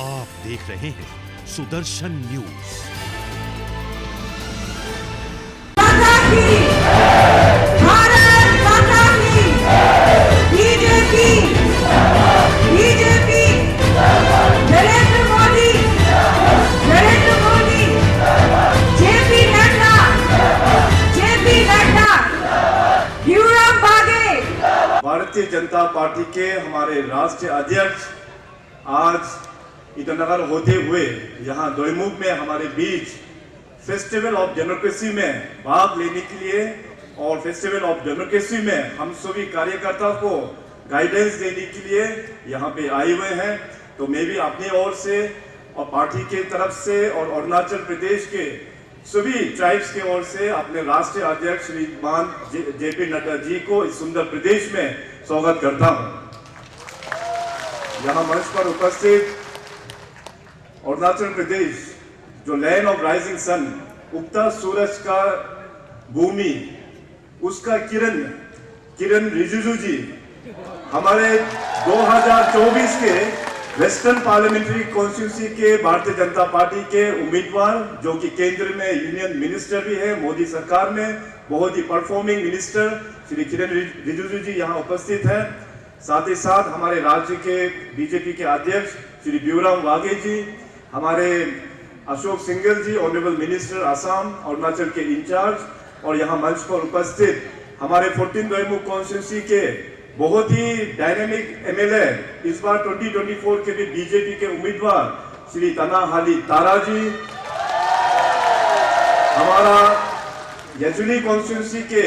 आप देख रहे हैं सुदर्शन न्यूज। भारतीय जनता पार्टी के हमारे राष्ट्रीय अध्यक्ष आज ईटानगर होते हुए यहाँ दोईमुख में हमारे बीच फेस्टिवल ऑफ डेमोक्रेसी में भाग लेने के लिए और फेस्टिवल ऑफ डेमोक्रेसी में हम सभी कार्यकर्ताओं को गाइडेंस देने के लिए यहाँ पे आए हुए हैं। तो मैं भी अपनी ओर से और पार्टी के तरफ से और अरुणाचल प्रदेश के सभी ट्राइब्स की ओर से अपने राष्ट्रीय अध्यक्ष श्रीमान जेपी नड्डा जी को इस सुंदर प्रदेश में स्वागत करता हूं। यहाँ मंच पर उपस्थित अरुणाचल प्रदेश जो लैंड ऑफ राइजिंग सन, उगता सूरज का भूमि, उसका किरण रिजिजू जी हमारे 2024 के वेस्टर्न पार्लियामेंट्री कॉन्स्टिट्यूंसी के भारतीय जनता पार्टी के उम्मीदवार, जो कि केंद्र में यूनियन मिनिस्टर भी है, मोदी सरकार में बहुत ही परफॉर्मिंग मिनिस्टर श्री किरण रिजिजू जी यहाँ उपस्थित है। साथ ही साथ हमारे राज्य के बीजेपी के अध्यक्ष श्री ब्यूराम वाघे जी, हमारे अशोक सिंघल जी ऑनरेबल मिनिस्टर असम अरुणाचल के इंचार्ज, और यहाँ मंच पर उपस्थित हमारे 14 दोईमुख कॉन्स्टिट्यूंसी के बहुत ही डायनेमिक एमएलए, इस बार 2024 के भी बीजेपी के उम्मीदवार श्री तनाहाली तारा जी, हमारा यजुली कॉन्स्टिट्यूंसी के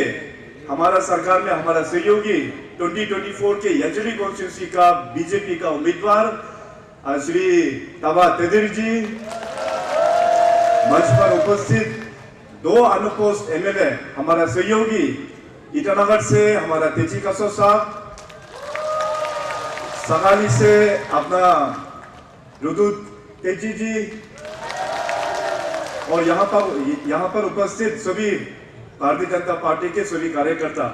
हमारा सरकार में हमारा सहयोगी 2024 के यजुली कॉन्स्टिट्यूंसी का बीजेपी का उम्मीदवार श्री तबा तेदिर जी, मंच पर उपस्थित 2 अनपोस्ट एमएलए हमारा सहयोगी ईटानगर से हमारा तेजी कसो साहब, सगाली से अपना रुदुत तेजी जी, और यहाँ पर उपस्थित सभी भारतीय जनता पार्टी के सभी कार्यकर्ता।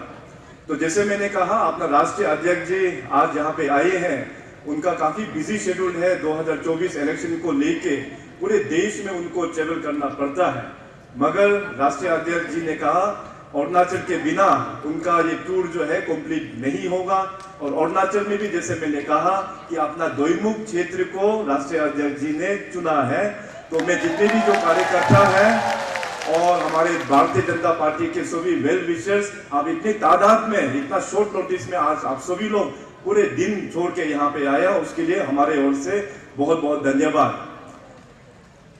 तो जैसे मैंने कहा, अपना राष्ट्रीय अध्यक्ष जी आज यहाँ पे आए हैं। उनका काफी बिजी शेड्यूल है, 2024 इलेक्शन को लेके पूरे देश में उनको ट्रेवल करना पड़ता है, मगर राष्ट्रीय अध्यक्ष जी ने कहा अरुणाचल के बिना उनका ये टूर जो है कंप्लीट नहीं होगा। और अरुणाचल में भी जैसे मैंने कहा कि अपना दोईमुख क्षेत्र को राष्ट्रीय अध्यक्ष जी ने चुना है। तो मैं जितने भी जो कार्यकर्ता हैं और हमारे भारतीय जनता पार्टी के सभी वेल विशर्स, आप इतनी तादाद में इतना शॉर्ट नोटिस में आज आप सभी लोग पूरे दिन छोड़ के यहाँ पे आया, उसके लिए हमारे ओर से बहुत बहुत धन्यवाद।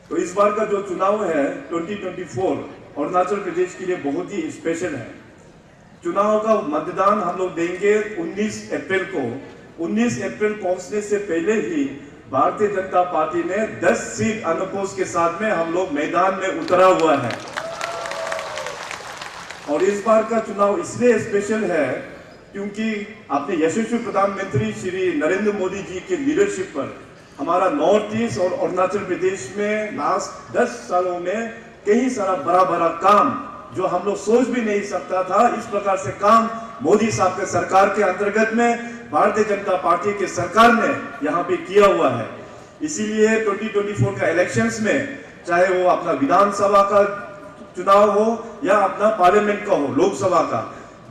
तो इस बार का जो चुनाव है 2024 अरुणाचल प्रदेश के लिए बहुत ही स्पेशल है। चुनाव का मतदान हम लोग देंगे 19 अप्रैल को। 19 अप्रैल पहुंचने से पहले ही भारतीय जनता पार्टी ने 10 सीट अनपोज के साथ में हम लोग मैदान में उतरा हुआ है। और इस बार का चुनाव इसलिए स्पेशल है क्योंकि अपने यशस्वी प्रधानमंत्री श्री नरेंद्र मोदी जी के लीडरशिप पर हमारा नॉर्थ ईस्ट और अरुणाचल प्रदेश में लास्ट 10 सालों में कई सारा बड़ा काम जो हम लोग सोच भी नहीं सकता था, इस प्रकार से काम मोदी साहब के सरकार के अंतर्गत में भारतीय जनता पार्टी के सरकार ने यहाँ पे किया हुआ है। इसीलिए 2024 का इलेक्शंस में, चाहे वो अपना विधानसभा का चुनाव हो या अपना पार्लियामेंट का हो, लोकसभा का,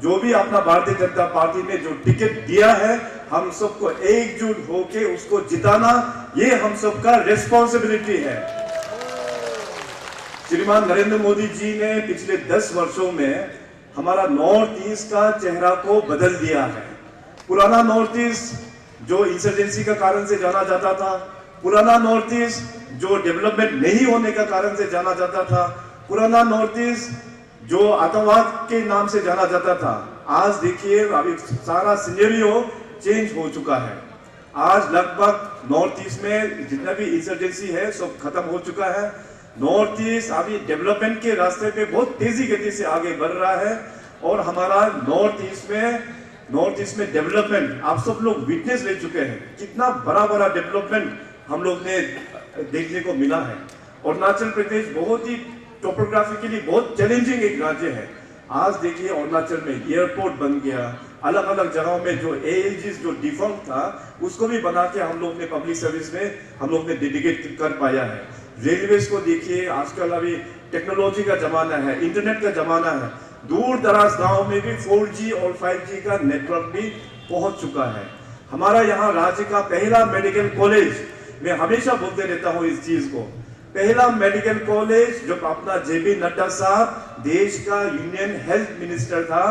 जो भी अपना भारतीय जनता पार्टी ने जो टिकट दिया है, हम सबको एकजुट होके उसको जिताना, ये हम सबका रिस्पॉन्सिबिलिटी है। श्रीमान नरेंद्र मोदी जी ने पिछले 10 वर्षों में हमारा नॉर्थ ईस्ट का चेहरा को बदल दिया है। पुराना नॉर्थ ईस्ट जो इंसर्जेंसी का कारण से जाना जाता था, पुराना नॉर्थ ईस्ट जो डेवलपमेंट नहीं होने का कारण से जाना जाता था, पुराना नॉर्थ ईस्ट जो आतंकवाद के नाम से जाना जाता था, आज देखिए अभी सारा सिनेरियो चेंज हो चुका है। आज लगभग नॉर्थ ईस्ट में जितना भी इंसर्जेंसी है सब खत्म हो चुका है। नॉर्थ ईस्ट अभी डेवलपमेंट के रास्ते पे बहुत तेजी गति से आगे बढ़ रहा है। और हमारा नॉर्थ ईस्ट में डेवलपमेंट आप सब लोग विटनेस ले चुके हैं, कितना बड़ा डेवलपमेंट हम लोग ने देखने को मिला है। अरुणाचल प्रदेश बहुत ही टोपोग्राफिकली बहुत चैलेंजिंग एक राज्य है। आज देखिए अरुणाचल में एयरपोर्ट बन गया, अलग अलग जगहों में जो ALGs जो डिफॉर्म था उसको भी बना के हम लोग ने पब्लिक सर्विस में हम लोग ने डेडिकेट कर पाया है। रेलवेज को देखिए, आजकल अभी टेक्नोलॉजी का जमाना है, इंटरनेट का जमाना है, दूर दराज गाँव में भी 4G और 5G का नेटवर्क भी पहुंच चुका है। हमारा यहाँ राज्य का पहला मेडिकल कॉलेज, मैं हमेशा बोलते रहता हूँ इस चीज को, पहला मेडिकल कॉलेज जो अपना JB नड्डा साहब देश का यूनियन हेल्थ मिनिस्टर था,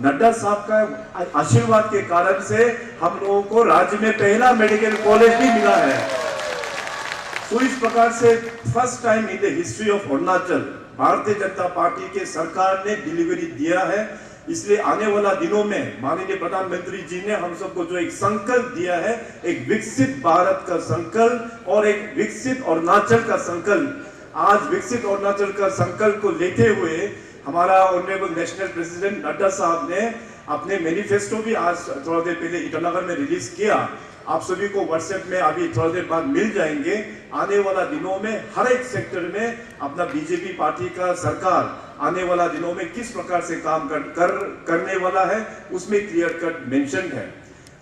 नड्डा साहब का आशीर्वाद के कारण से हम लोगों को राज्य में पहला मेडिकल कॉलेज भी मिला है। तो इस प्रकार से first time in the history of Arunachal Bharatiya Janata party के सरकार ने डिलीवरी दिया है। इसलिए आने वाला दिनों में माननीय प्रधानमंत्री जी ने हम सबको जो एक संकल्प दिया है, एक विकसित भारत का संकल्प और एक विकसित अरुणाचल का संकल्प, आज विकसित अरुणाचल का संकल्प को लेते हुए हमारा ऑनरेबल नेशनल प्रेसिडेंट नड्डा साहब ने अपने मैनिफेस्टो भी आज थोड़ा देर पहले ईटानगर में रिलीज किया। आप सभी को व्हाट्सएप में अभी थोड़ा देर बाद मिल जाएंगे। आने वाला दिनों में हर एक सेक्टर में अपना बीजेपी पार्टी का सरकार आने वाला दिनों में किस प्रकार से काम करने वाला है उसमें क्लियर कट मेंशन है।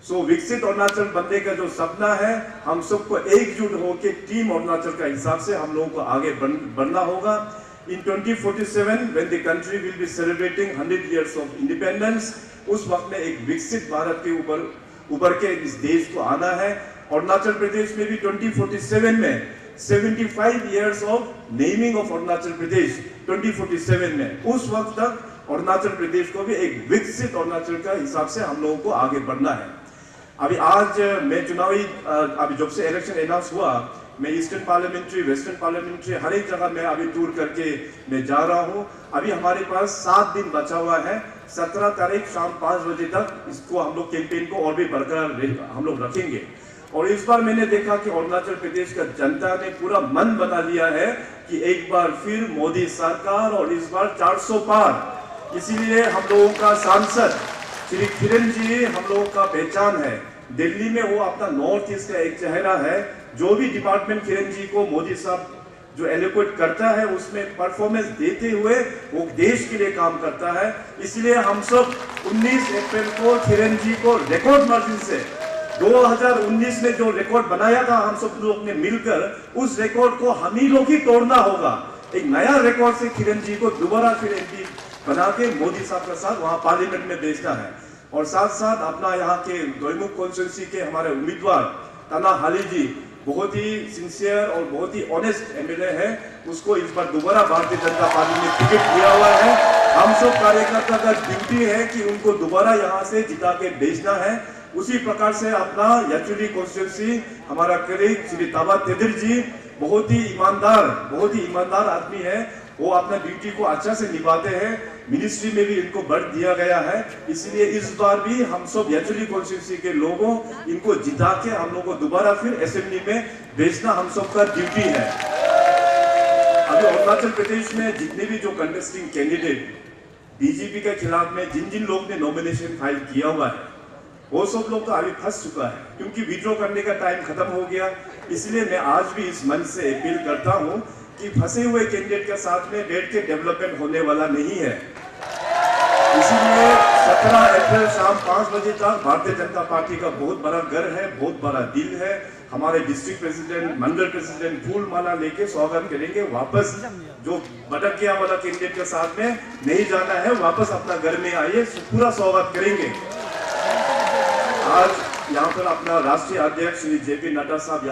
सो विकसित अरुणाचल बनने का जो सपना है, हम सबको एकजुट होकर टीम अरुणाचल का हिसाब से हम लोगों को आगे बढ़ना होगा। In 2047 when the country will be celebrating 100 years of independence, उस वक्त में एक विकसित भारत के ऊपर उभर के इस देश को आना है। अरुणाचल प्रदेश में भी 2047 में 75 years of naming of Arunachal Pradesh 2047 में, उस वक्त तक अरुणाचल प्रदेश को भी एक विकसित अरुणाचल का हिसाब से हम लोगों को आगे बढ़ना है। अभी आज मैं चुनावी अभी जब से इलेक्शन अनाउंस हुआ, मैं ईस्टर्न पार्लियामेंट्री, वेस्टर्न पार्लियामेंट्री हर एक जगह मैं अभी टूर करके मैं जा रहा हूँ। अभी हमारे पास 7 दिन बचा हुआ है। 17 तारीख शाम 5 बजे तक इसको हम लोग कैंपेन को और भी बरकरार हम लोग रखेंगे। और इस बार मैंने देखा कि अरुणाचल प्रदेश का जनता ने पूरा मन बना लिया है कि एक बार फिर मोदी सरकार, और इस बार 400 पार। इसीलिए हम लोगों का सांसद श्री किरण जी हम लोगों का पहचान है। दिल्ली में वो अपना नॉर्थ ईस्ट का एक चेहरा है। जो भी डिपार्टमेंट किरण जी को मोदी साहब जो एलोकेट करता है उसमें परफॉर्मेंस देते हुए वो देश के लिए काम करता है। इसलिए हम सब 19 अप्रैल को किरण जी को रिकॉर्ड मार्जिन से 2019 में जो रिकॉर्ड बनाया था हम सब लोग ने मिलकर, उस रिकॉर्ड को हम ही लोग ही तोड़ना होगा। एक नया रिकॉर्ड से किरण जी को दोबारा फिर MP बना के मोदी साहब के साथ वहां पार्लियामेंट में भेजना है। और साथ साथ अपना यहाँ के दोईमुख कॉन्स्टिट्यूंसी के हमारे उम्मीदवार ताना हाली जी बहुत ही सिंसियर और बहुत ही ऑनेस्ट MLA है, उसको इस बार दोबारा भारतीय जनता पार्टी ने टिकट दिया हुआ है। हम सब कार्यकर्ता का ड्यूटी है कि उनको दोबारा यहाँ से जिता के भेजना है। उसी प्रकार से अपना याचुली कॉन्स्टिट्यूंसी हमारा कलीग श्री ताबा तेदिर जी बहुत ही ईमानदार आदमी है। वो अपना ड्यूटी को अच्छा से निभाते हैं। मिनिस्ट्री में भी इनको बढ़ दिया गया है। इसलिए इस बार भी हम सब याचुली कॉन्स्टिट्यूंसी के लोगों इनको जिता के हम लोग को दोबारा फिर असेंबली में भेजना हम सबका ड्यूटी है। अभी अरुणाचल प्रदेश में जितने भी जो कंटेस्टिंग कैंडिडेट बीजेपी के खिलाफ में जिन लोग ने नॉमिनेशन फाइल किया हुआ है, वो सब लोग तो अभी फंस चुका है, क्योंकि विड्रॉ करने का टाइम खत्म हो गया। इसलिए मैं आज भी इस मंच से अपील करता हूं कि फंसे हुए कैंडिडेट के साथ में बैठ के डेवलपमेंट होने वाला नहीं है। इसीलिए 17 अप्रैल शाम 5 बजे तक भारतीय जनता पार्टी का बहुत बड़ा घर है, बहुत बड़ा दिल है। हमारे डिस्ट्रिक्ट प्रेसिडेंट, मंडल प्रेसिडेंट फूल माला लेके स्वागत करेंगे। वापस जो भटक गया वाला कैंडिडेट के साथ में नहीं जाना है, वापस अपना घर में आइए, पूरा स्वागत करेंगे। आज यहाँ पर अपना राष्ट्रीय अध्यक्ष श्री JP नड्डा साहब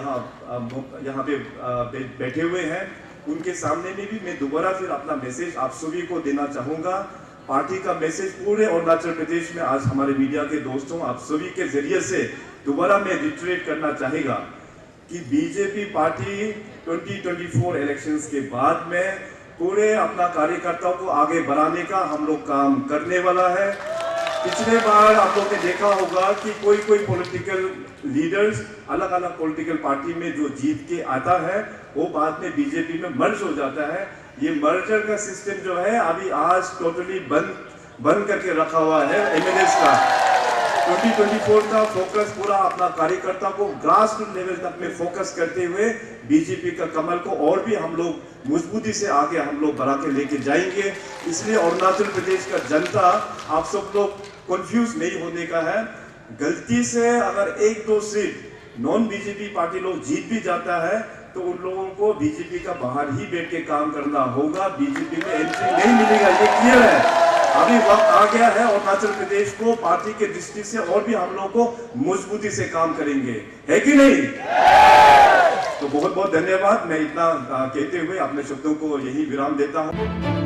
यहाँ पे बैठे हुए हैं। उनके सामने में भी मैं दोबारा फिर अपना मैसेज आप सभी को देना चाहूंगा। पार्टी का मैसेज पूरे अरुणाचल प्रदेश में आज हमारे मीडिया के दोस्तों आप सभी के जरिए से दोबारा मैं रिट्रेट करना चाहेगा कि बीजेपी पार्टी 2024 इलेक्शंस के बाद में पूरे अपना कार्यकर्ताओं को आगे बढ़ाने का हम लोग काम करने वाला है। पिछले बार आप लोग ने देखा होगा कि कोई पॉलिटिकल लीडर्स अलग अलग पॉलिटिकल पार्टी में जो जीत के आता है वो बाद में बीजेपी में मर्ज हो जाता है। ये मर्जर का सिस्टम जो है अभी आज टोटली बंद करके रखा हुआ है MLAs का। 2024 का फोकस पूरा अपना कार्यकर्ता को ग्रास रूट लेवल तक में फोकस करते हुए बीजेपी का कमल को और भी हम लोग मजबूती से आगे हम लोग बढ़ा के लेके जाएंगे। इसलिए अरुणाचल प्रदेश का जनता आप सब लोग कंफ्यूज नहीं होने का है। गलती से अगर 1-2 सीट नॉन बीजेपी पार्टी लोग जीत भी जाता है तो उन लोगों को बीजेपी का बाहर ही बैठ के काम करना होगा, बीजेपी में एंट्री नहीं मिलेगा, ये क्लियर है। अभी वक्त आ गया है अरुणाचल प्रदेश को पार्टी के दृष्टि से और भी हम लोग को मजबूती से काम करेंगे, है कि नहीं? तो बहुत बहुत धन्यवाद। मैं इतना कहते हुए अपने शब्दों को यही विराम देता हूं।